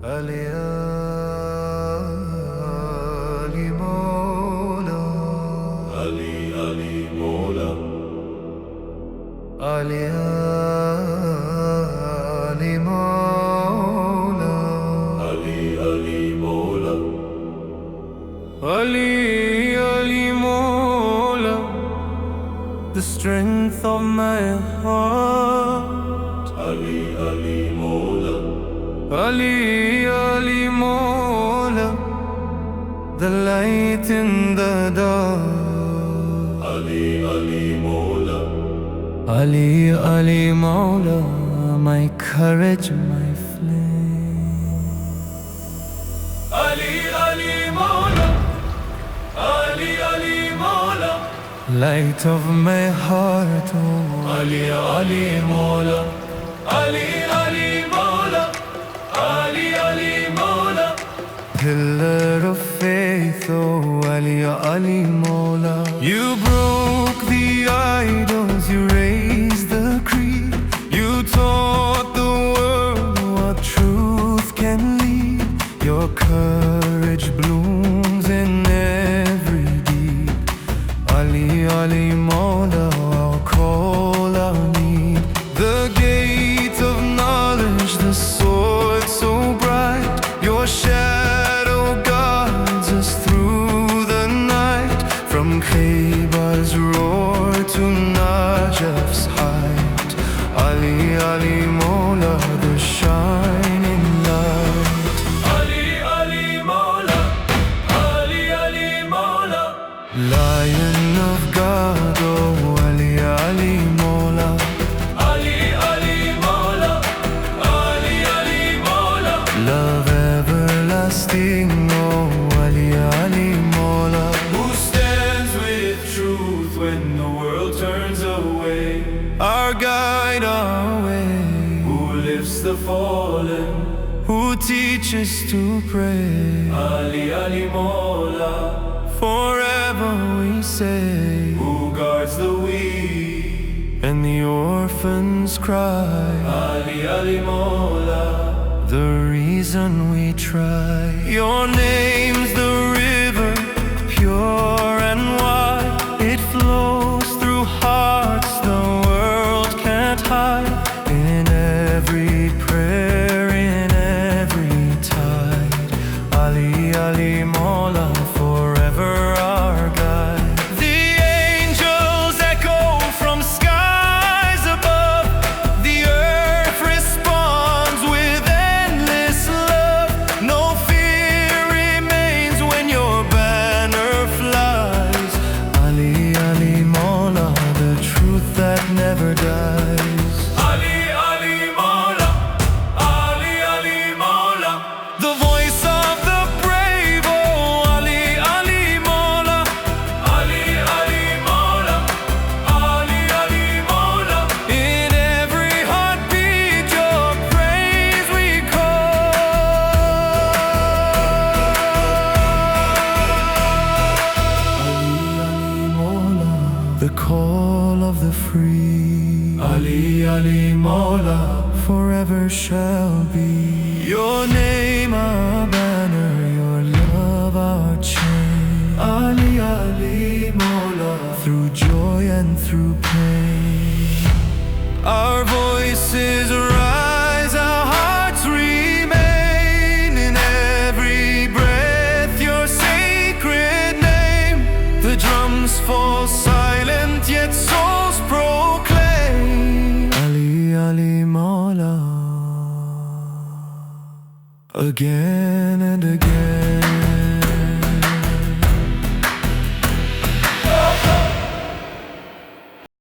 Ali Ali Maula, Ali Ali Maula, Ali Ali Maula, Ali Ali Maula, Ali Ali Maula, the strength of my heart. Ali Ali Maula, Ali Ali Maula, the light in the dark. Ali Ali Maula, Ali Ali Maula, my courage, my flame. Ali Ali Maula, Ali Ali Maula, Light of my heart, oh Ali Ali Maula, Ali Ali Maula, Ali Ali Maula, pillar of faith, oh Ali Ali Maula. You broke the idols, you raised the creed, you taught the world what truth can lead. Your courage blooms in every deed. Ali Ali Maula, I'll call, I'll need. The gate of knowledge, the sword so bright, your shadow guides us through the night. From Khaybar's roar to Najaf's height, Ali Ali Maula, the shining light. Ali Ali Maula, Ali Ali Maula, Lion of God, oh Ali Ali Maula. Ali Ali Maula, Ali Ali Maula, Love everlasting, oh Ali Ali Maula. who stands with truth when the world turns away, Our guide, our way, who lifts the fallen, who teaches to pray. Ali Ali Maula, Forever we say, who guards the weak, and the orphans cry. Ali Ali Maula, The reason we try. Your name's the river, pure and wide. It flows through hearts the world can't hide. In every prayer, in every tide, Ali Ali Maula, forever our guide. The angels echo from skies above. The earth responds with endless love. No fear remains when your banner flies. Ali Ali Maula, the truth that never dies. Ali Ali Maula, Ali Ali Maula, The voice of the brave, oh Ali Ali Maula. Ali Ali Maula, Ali Ali Maula, In every heartbeat your praise we call. Ali Ali Maula, the call of the free. Ali Ali Maula, Forever shall be your name, our banner, your love, our chain. Ali Ali Maula, through joy and through pain, our voices rise, our hearts remain. In every breath your sacred name. The drums fall silent, yet souls proclaim Ali Ali Maula, again and again.